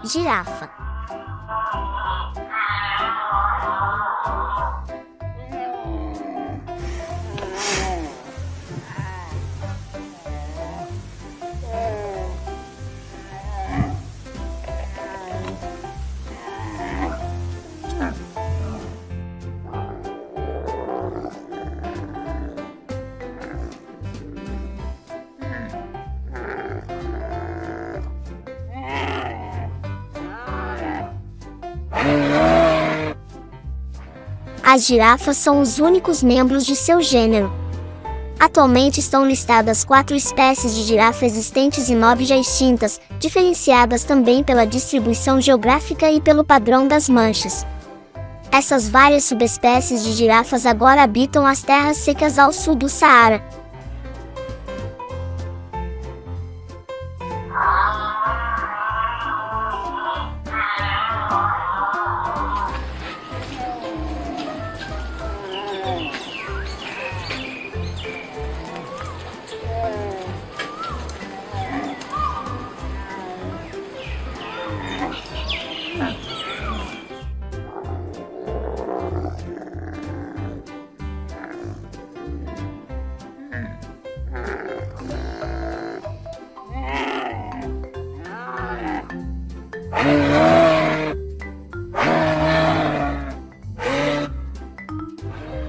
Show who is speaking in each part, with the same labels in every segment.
Speaker 1: Girafa. As girafas são os únicos membros de seu gênero. Atualmente estão listadas 4 espécies de girafa existentes e 9 já extintas, diferenciadas também pela distribuição geográfica e pelo padrão das manchas. Essas várias subespécies de girafas agora habitam as terras secas ao sul do Saara.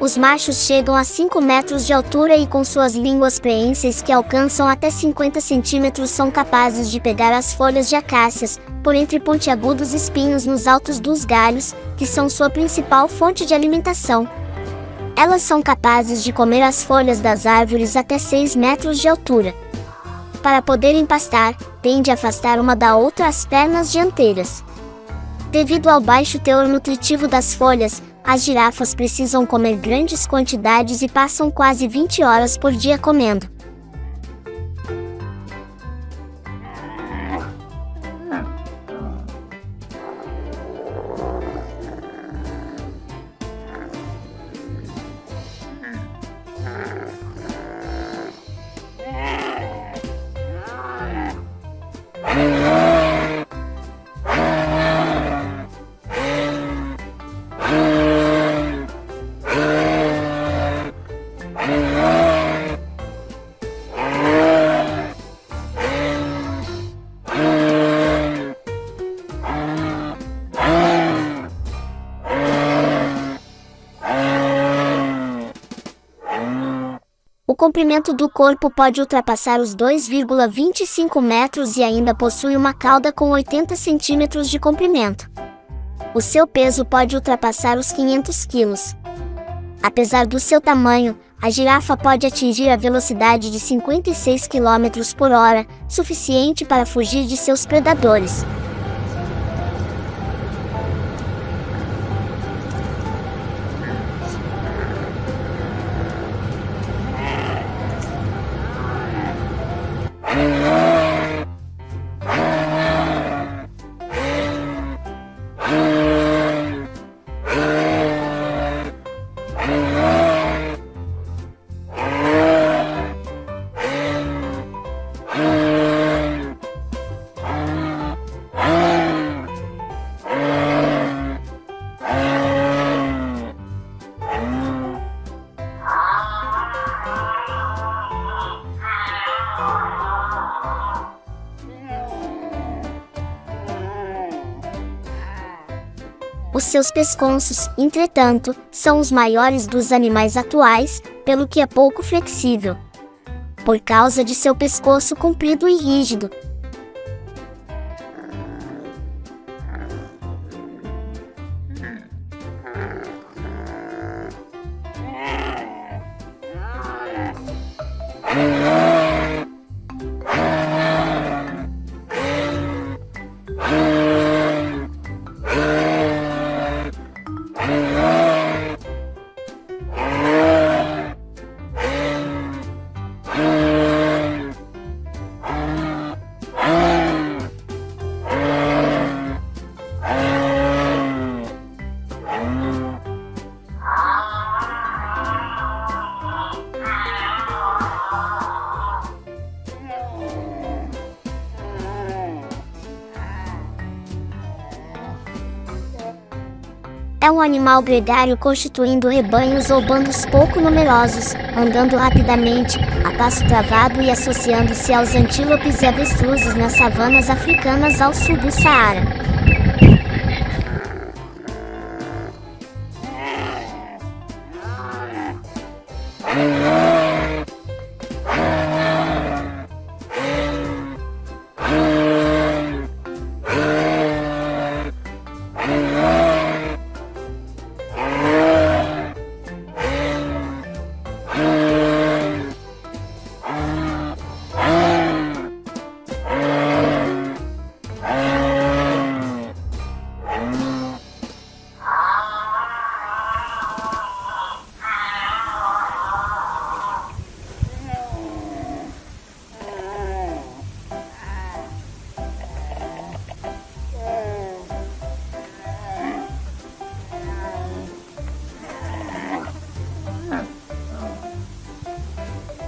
Speaker 1: Os machos chegam a 5 metros de altura e com suas línguas preenses que alcançam até 50 centímetros são capazes de pegar as folhas de acácias, por entre pontiagudos espinhos nos altos dos galhos, que são sua principal fonte de alimentação. Elas são capazes de comer as folhas das árvores até 6 metros de altura. Para poderem pastar, têm de afastar uma da outra as pernas dianteiras. Devido ao baixo teor nutritivo das folhas, as girafas precisam comer grandes quantidades e passam quase 20 horas por dia comendo. O comprimento do corpo pode ultrapassar os 2,25 metros e ainda possui uma cauda com 80 centímetros de comprimento. O seu peso pode ultrapassar os 500 quilos. Apesar do seu tamanho, a girafa pode atingir a velocidade de 56 km por hora, suficiente para fugir de seus predadores. Os seus pescoços, entretanto, são os maiores dos animais atuais, pelo que é pouco flexível. Por causa de seu pescoço comprido e rígido. É um animal gregário constituindo rebanhos ou bandos pouco numerosos, andando rapidamente, a passo travado e associando-se aos antílopes e avestruzes nas savanas africanas ao sul do Saara.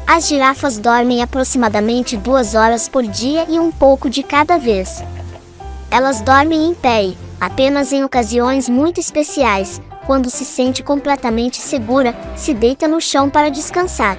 Speaker 1: As girafas dormem aproximadamente 2 horas por dia e um pouco de cada vez. Elas dormem em pé e, apenas em ocasiões muito especiais, quando se sente completamente segura, se deita no chão para descansar.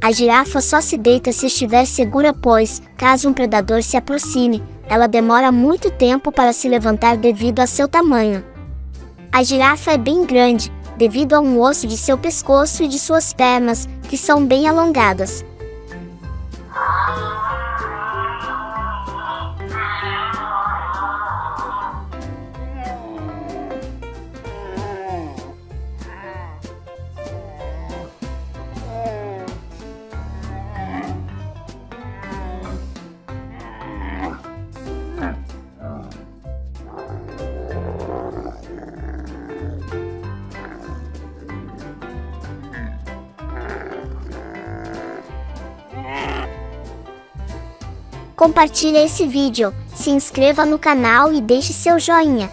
Speaker 1: A girafa só se deita se estiver segura, pois, caso um predador se aproxime, ela demora muito tempo para se levantar devido a seu tamanho. A girafa é bem grande, devido a um osso de seu pescoço e de suas pernas, que são bem alongadas. Compartilhe esse vídeo, se inscreva no canal e deixe seu joinha.